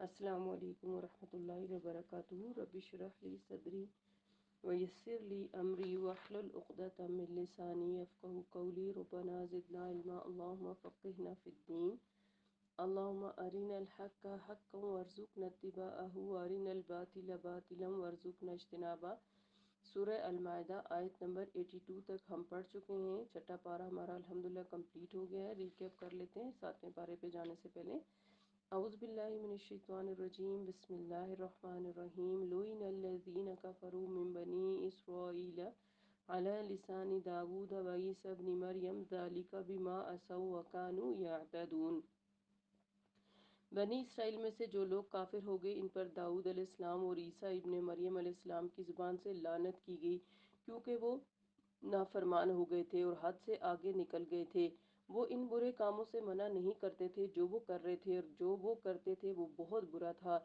السلام علیکم ورحمۃ اللہ وبرکاتہ. رب اشرح لی صدری ویسر لی امری واحلل عقدۃ من لسانی یفقهوا قولی. ربنا زدنا علما اللهم فقهنا فی الدین. اللهم ارنا الحق حقا وارزقنا اتباعه وارنا الباطل باطلا وارزقنا اجتنابه. سورہ المائدہ آیت نمبر 82 تک ہم پڑھ چکے ہیں. چھٹا پارہ ہمارا الحمدللہ کمپلیٹ ہو گیا ہے. ریکیپ کر لیتے ہیں 7ویں پارے پہ جانے سے پہلے. اعوذ باللہ من الشیطان الرجیم. بسم اللہ الرحمن الرحیم. لعن الذین کفروا من بنی اسرائیل علی لسان داود و عیسی ابن مریم ذلک بما عصوا وکانوا یعتدون. بنی اسرائیل میں سے جو لوگ کافر ہو گئے ان پر داؤد علیہ السلام اور عیسیٰ ابن مریم علیہ السلام کی زبان سے لعنت کی گئی، کیونکہ وہ نافرمان ہو گئے تھے اور حد سے آگے نکل گئے تھے. وہ ان برے کاموں سے منع نہیں کرتے تھے جو وہ کر رہے تھے، اور جو وہ کرتے تھے وہ بہت برا تھا.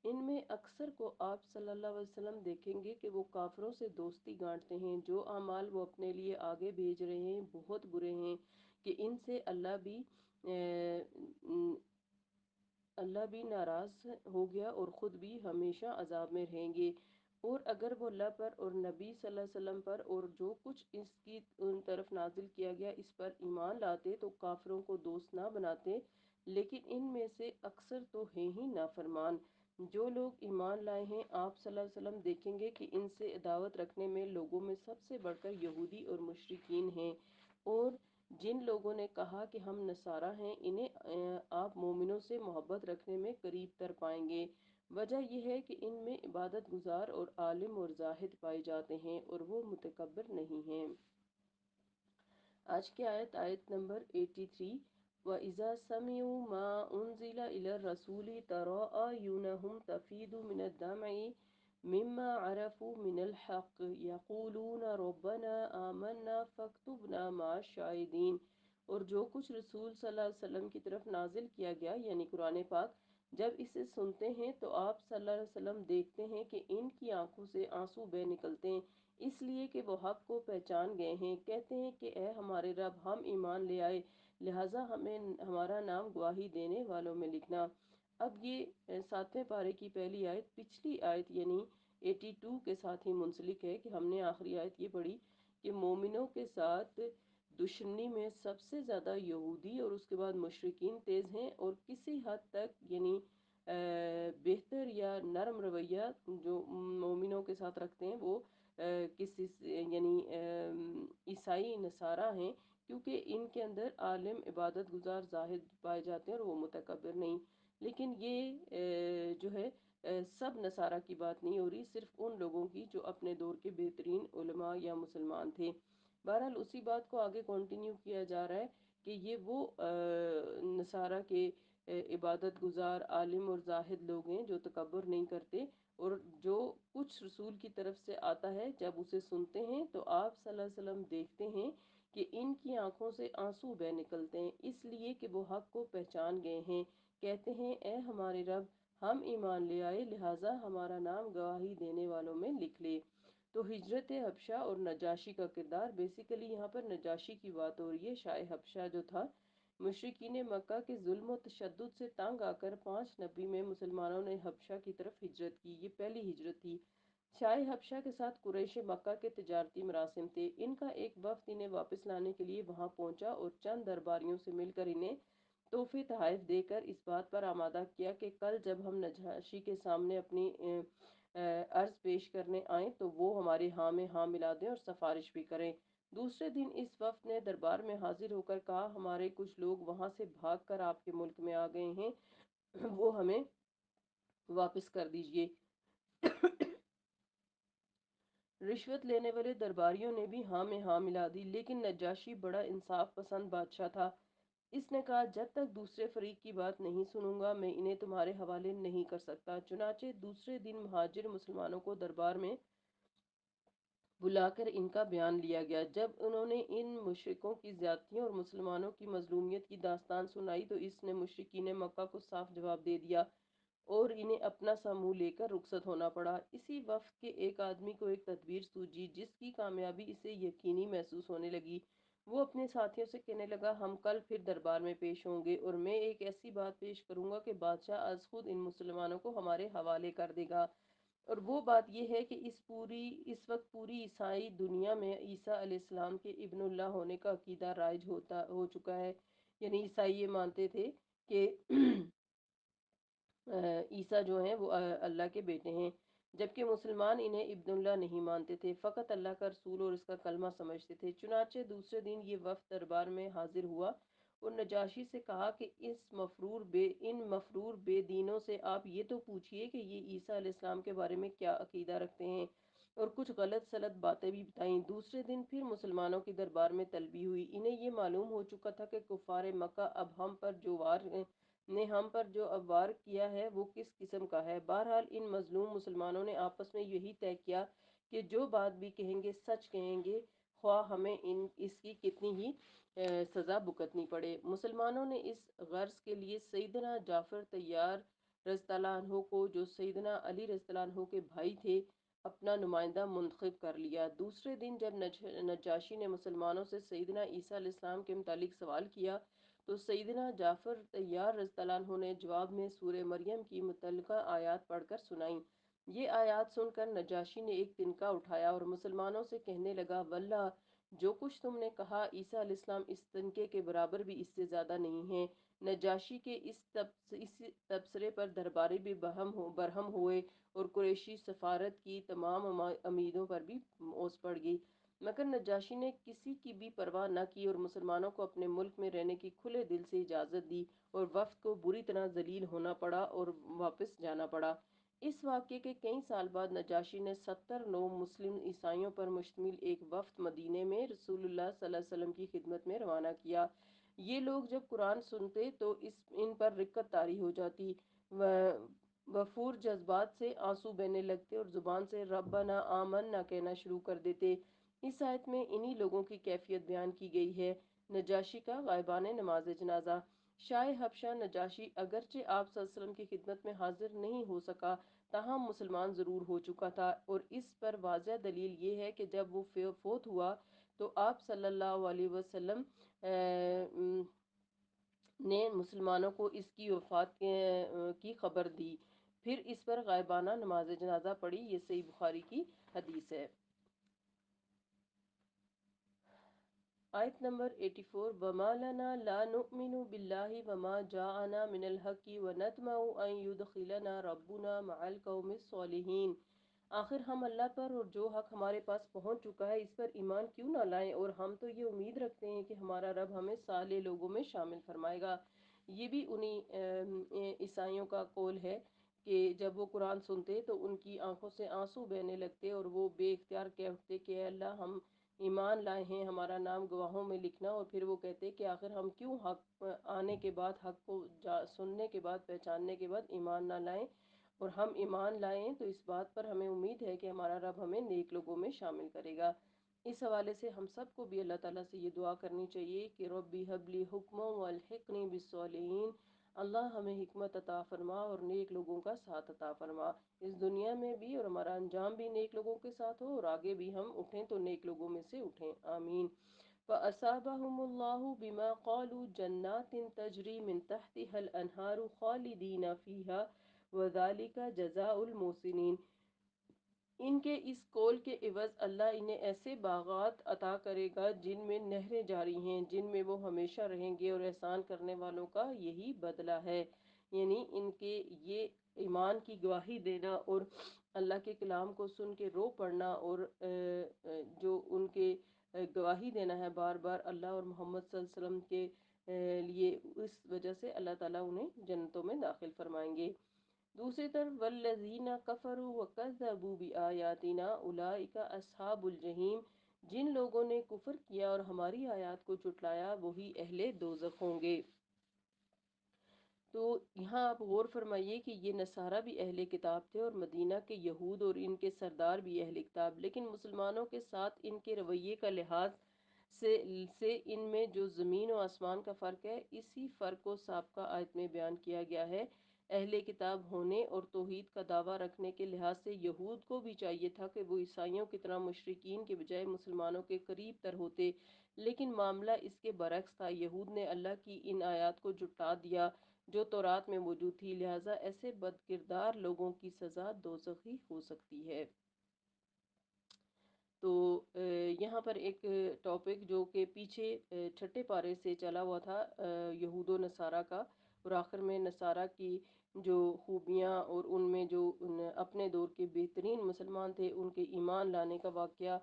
ان میں اکثر کو آپ صلی اللہ علیہ وسلم دیکھیں گے کہ وہ کافروں سے دوستی گانٹتے ہیں. جو اعمال وہ اپنے لیے آگے بھیج رہے ہیں بہت برے ہیں کہ ان سے اللہ بھی ناراض ہو گیا اور خود بھی ہمیشہ عذاب میں رہیں گے. اور اگر وہ اللہ پر اور نبی صلی اللہ علیہ وسلم پر اور جو کچھ اس کی ان طرف نازل کیا گیا اس پر ایمان لاتے تو کافروں کو دوست نہ بناتے، لیکن ان میں سے اکثر تو ہیں ہی نافرمان. جو لوگ ایمان لائے ہیں آپ صلی اللہ علیہ وسلم دیکھیں گے کہ ان سے عداوت رکھنے میں لوگوں میں سب سے بڑھ کر یہودی اور مشرکین ہیں. اور جن لوگوں نے کہا کہ ہم نصارہ ہیں انہیں آپ مومنوں سے محبت رکھنے میں قریب تر پائیں گے. وجہ یہ ہے کہ ان میں عبادت گزار اور عالم اور زاہد پائے جاتے ہیں اور وہ متکبر نہیں ہیں. آج کی آیت نمبر 83. وَإِذَا سَمِعُوا مَا أُنزِلَ إِلَى الرَّسُولِ تَرَىٰ أَعْيُنَهُمْ تَفِيضُ مِنَ الدَّمْعِ مِمَّا عَرَفُوا مِنَ الْحَقِّ يَقُولُونَ رَبَّنَا آمَنَّا فَاكْتُبْنَا مَعَ الشَّاهِدِينَ. اور جو کچھ رسول صلی اللہ علیہ وسلم کی طرف نازل کیا گیا یعنی قرآن پاک، جب اسے سنتے ہیں تو آپ صلی اللہ علیہ وسلم دیکھتے ہیں کہ ان کی آنکھوں سے آنسو بہہ نکلتے ہیں، اس لیے کہ وہ حق کو پہچان گئے ہیں. کہتے ہیں کہ اے ہمارے رب، ہم ایمان لے آئے، لہٰذا ہمیں ہمارا نام گواہی دینے والوں میں لکھنا. اب یہ 7ویں پارے کی پہلی آیت پچھلی آیت یعنی 82 کے ساتھ ہی منسلک ہے کہ ہم نے آخری آیت یہ پڑھی کہ مومنوں کے ساتھ دشمنی میں سب سے زیادہ یہودی اور اس کے بعد مشرکین تیز ہیں، اور کسی حد تک یعنی بہتر یا نرم رویہ جو مومنوں کے ساتھ رکھتے ہیں وہ کسی یعنی عیسائی نصارہ ہیں، کیونکہ ان کے اندر عالم عبادت گزار زاہد پائے جاتے ہیں اور وہ متکبر نہیں. لیکن یہ جو ہے سب نصارہ کی بات نہیں ہو رہی، صرف ان لوگوں کی جو اپنے دور کے بہترین علماء یا مسلمان تھے. بہرحال اسی بات کو آگے کنٹینیو کیا جا رہا ہے کہ یہ وہ نصارہ کے عبادت گزار عالم اور زاہد لوگ ہیں جو تکبر نہیں کرتے، اور جو کچھ رسول کی طرف سے آتا ہے جب اسے سنتے ہیں تو آپ صلی اللہ علیہ وسلم دیکھتے ہیں کہ ان کی آنکھوں سے آنسو بہہ نکلتے ہیں، اس لیے کہ وہ حق کو پہچان گئے ہیں. کہتے ہیں اے ہمارے رب، ہم ایمان لے آئے، لہٰذا ہمارا نام گواہی دینے والوں میں لکھ لے. تو ہجرت حبشہ اور نجاشی کا کردار، بیسیکلی یہاں پر نجاشی کی بات ہو رہی ہے. شاہ حبشہ جو تھا، مشرکین مکہ کے ظلم و تشدد سے تنگ آ کر 590 میں مسلمانوں نے حبشہ کی طرف ہجرت کی. یہ پہلی ہجرت تھی. شاہ حبشہ کے ساتھ قریش مکہ کے تجارتی مراسم تھے. ان کا ایک وفد انہیں واپس لانے کے لیے وہاں پہنچا اور چند درباریوں سے مل کر انہیں تحفے تحائف دے کر اس بات پر آمادہ کیا کہ کل جب ہم نجاشی کے سامنے اپنی عرض پیش کرنے آئیں تو وہ ہمارے ہاں میں ہاں ملا دیں اور سفارش بھی کریں. دوسرے دن اس وفد نے دربار میں حاضر ہو کر کہا ہمارے کچھ لوگ وہاں سے بھاگ کر آپ کے ملک میں آ گئے ہیں، وہ ہمیں واپس کر دیجئے. رشوت لینے والے درباریوں نے بھی ہاں میں ہاں ملا دی، لیکن نجاشی بڑا انصاف پسند بادشاہ تھا. اس نے کہا جب تک دوسرے فریق کی بات نہیں سنوں گا میں انہیں تمہارے حوالے نہیں کر سکتا. چنانچہ دوسرے دن مہاجر مسلمانوں کو دربار میں بلا کر ان کا بیان لیا گیا. جب انہوں نے ان مشرکوں کی زیادتیوں اور مسلمانوں کی مظلومیت کی داستان سنائی تو اس نے مشرکین مکہ کو صاف جواب دے دیا اور انہیں اپنا سا منہ لے کر رخصت ہونا پڑا. اسی وفد کے ایک آدمی کو ایک تدبیر سوجی جس کی کامیابی اسے یقینی محسوس ہونے لگی. وہ اپنے ساتھیوں سے کہنے لگا ہم کل پھر دربار میں پیش ہوں گے اور میں ایک ایسی بات پیش کروں گا کہ بادشاہ از خود ان مسلمانوں کو ہمارے حوالے کر دے گا۔ اور وہ بات یہ ہے کہ اس وقت پوری عیسائی دنیا میں عیسیٰ علیہ السلام کے ابن اللہ ہونے کا عقیدہ رائج ہو چکا ہے۔ یعنی عیسائی یہ مانتے تھے کہ عیسیٰ جو ہیں وہ اللہ کے بیٹے ہیں، جبکہ مسلمان انہیں ابن اللہ نہیں مانتے تھے، فقط اللہ کا رسول اور اس کا کلمہ سمجھتے تھے۔ چنانچہ دوسرے دن یہ وفد دربار میں حاضر ہوا اور نجاشی سے کہا کہ ان مفرور بے دینوں سے آپ یہ تو پوچھئے کہ یہ عیسیٰ علیہ السلام کے بارے میں کیا عقیدہ رکھتے ہیں، اور کچھ غلط سلط باتیں بھی بتائیں۔ دوسرے دن پھر مسلمانوں کی دربار میں طلبی ہوئی۔ انہیں یہ معلوم ہو چکا تھا کہ کفار مکہ نے ہم پر جو اب وار کیا ہے وہ کس قسم کا ہے۔ بہرحال ان مظلوم مسلمانوں نے آپس میں یہی طے کیا کہ جو بات بھی کہیں گے سچ کہیں گے، خواہ ہمیں اس کی کتنی ہی سزا بھگتنی پڑے۔ مسلمانوں نے اس غرض کے لیے سیدنا جعفر طیار رضی اللہ عنہ کو، جو سیدنا علی رضی اللہ عنہ کے بھائی تھے، اپنا نمائندہ منتخب کر لیا۔ دوسرے دن جب نجاشی نے مسلمانوں سے سیدنا عیسیٰ علیہ السلام کے متعلق سوال کیا تو سیدنا جعفر طیار رضی اللہ عنہ نے جواب میں سورہ مریم کی متعلقہ آیات پڑھ کر سنائیں۔ یہ آیات سن کر نجاشی نے ایک تنکا اٹھایا اور مسلمانوں سے کہنے لگا واللہ جو کچھ تم نے کہا عیسیٰ علیہ السلام اس تنکے کے برابر بھی اس سے زیادہ نہیں ہیں۔ نجاشی کے اس تبصرے پر درباری بھی برہم ہوئے اور قریشی سفارت کی تمام امیدوں پر بھی اوس پڑ گئی، مگر نجاشی نے کسی کی بھی پرواہ نہ کی اور مسلمانوں کو اپنے ملک میں رہنے کی کھلے دل سے اجازت دی، اور وفد کو بری طرح ذلیل ہونا پڑا اور واپس جانا پڑا۔ اس واقعے کے کئی سال بعد نجاشی نے 70 نو مسلم عیسائیوں پر مشتمل ایک وفد مدینے میں رسول اللہ صلی اللہ علیہ وسلم کی خدمت میں روانہ کیا۔ یہ لوگ جب قرآن سنتے تو ان پر رقت طاری ہو جاتی، وفور جذبات سے آنسو بہنے لگتے اور زبان سے ربنا آمنا کہنا شروع کر دیتے۔ اس آیت میں انہی لوگوں کی کیفیت بیان کی گئی ہے۔ نجاشی کا غائبانہ نماز جنازہ۔ شاہ حبشہ نجاشی اگرچہ آپ صلی اللہ علیہ وسلم کی خدمت میں حاضر نہیں ہو سکا، تاہم مسلمان ضرور ہو چکا تھا، اور اس پر واضح دلیل یہ ہے کہ جب وہ فوت ہوا تو آپ صلی اللہ علیہ وسلم نے مسلمانوں کو اس کی وفات کی خبر دی، پھر اس پر غائبانہ نماز جنازہ پڑھی۔ یہ صحیح بخاری کی حدیث ہے۔ آیت نمبر 84 وَمَا لَنَا لَا نُؤْمِنُ بِاللَّهِ وَمَا جَاءَنَا مِنَ الْحَقِّ وَنَطْمَعُ أَن يُدْخِلَنَا رَبُّنَا مَعَ الْقَوْمِ الصَّالِحِينَ۔ آخر ہم اللہ پر اور جو حق ہمارے پاس پہنچ چکا ہے اس پر ایمان کیوں نہ لائیں، اور ہم تو یہ امید رکھتے ہیں کہ ہمارا رب ہمیں صالح لوگوں میں شامل فرمائے گا۔ یہ بھی انہی عیسائیوں کا قول ہے کہ جب وہ قرآن سنتے تو ان کی آنکھوں سے آنسو بہنے لگتے اور وہ بے اختیار کہتے کہ اے اللہ ہم ایمان لائے ہیں، ہمارا نام گواہوں میں لکھنا، اور پھر وہ کہتے کہ آخر ہم کیوں حق آنے کے بعد، حق کو سننے کے بعد، پہچاننے کے بعد ایمان نہ لائیں، اور ہم ایمان لائیں تو اس بات پر ہمیں امید ہے کہ ہمارا رب ہمیں نیک لوگوں میں شامل کرے گا۔ اس حوالے سے ہم سب کو بھی اللہ تعالیٰ سے یہ دعا کرنی چاہیے کہ ربی حب لی حکما والحقنی بالصالحین، اللہ ہمیں حکمت عطا فرما اور نیک لوگوں کا ساتھ عطا فرما، اس دنیا میں بھی، اور ہمارا انجام بھی نیک لوگوں کے ساتھ ہو، اور آگے بھی ہم اٹھیں تو نیک لوگوں میں سے اٹھیں، آمین۔ فَأَصَابَهُمُ اللَّهُ بِمَا قَالُوا جَنَّاتٍ تَجْرِي مِن تَحْتِهَا الْأَنْهَارُ خَالِدِينَ فِيهَا وَذَلِكَ جَزَاءُ الْمُحْسِنِينَ۔ ان کے اس قول کے عوض اللہ انہیں ایسے باغات عطا کرے گا جن میں نہریں جاری ہیں، جن میں وہ ہمیشہ رہیں گے، اور احسان کرنے والوں کا یہی بدلہ ہے۔ یعنی ان کے یہ ایمان کی گواہی دینا اور اللہ کے کلام کو سن کے رو پڑنا، اور جو ان کے گواہی دینا ہے بار بار اللہ اور محمد صلی اللہ علیہ وسلم کے لیے، اس وجہ سے اللہ تعالیٰ انہیں جنتوں میں داخل فرمائیں گے۔ دوسری طرف والذین کفروا وکذبوا بآیاتنا اولئک اصحاب الجحیم، جن لوگوں نے کفر کیا اور ہماری آیات کو جھٹلایا وہی اہل دوزخ ہوں گے۔ تو یہاں آپ غور فرمائیے کہ یہ نصارہ بھی اہل کتاب تھے اور مدینہ کے یہود اور ان کے سردار بھی اہل کتاب، لیکن مسلمانوں کے ساتھ ان کے رویے کا لحاظ سے ان میں جو زمین و آسمان کا فرق ہے، اسی فرق کو سابقہ آیت میں بیان کیا گیا ہے۔ اہل کتاب ہونے اور توحید کا دعویٰ رکھنے کے لحاظ سے یہود کو بھی چاہیے تھا کہ وہ عیسائیوں کی طرح مشرکین کے بجائے مسلمانوں کے قریب تر ہوتے، لیکن معاملہ اس کے برعکس تھا۔ یہود نے اللہ کی ان آیات کو جھٹلا دیا جو تورات میں موجود تھی، لہٰذا ایسے بد کردار لوگوں کی سزا دوزخ ہی ہو سکتی ہے۔ تو یہاں پر ایک ٹاپک جو کہ پیچھے چھٹے پارے سے چلا ہوا تھا یہود و نصارہ کا، اور آخر میں نصارہ کی جو خوبیاں اور ان میں جو اپنے دور کے بہترین مسلمان تھے ان کے ایمان لانے کا واقعہ،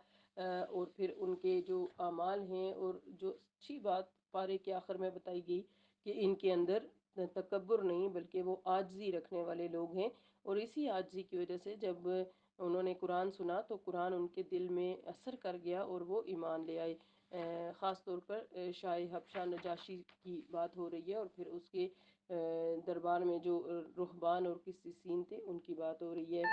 اور پھر ان کے جو اعمال ہیں، اور جو اچھی بات پارے کے آخر میں بتائی گئی کہ ان کے اندر تکبر نہیں بلکہ وہ عاجزی رکھنے والے لوگ ہیں، اور اسی عاجزی کی وجہ سے جب انہوں نے قرآن سنا تو قرآن ان کے دل میں اثر کر گیا اور وہ ایمان لے آئے۔ خاص طور پر شاہ حبشہ نجاشی کی بات ہو رہی ہے، اور پھر اس کے دربار میں جو رہبان اور قسیسین تھے ان کی بات ہو رہی ہے۔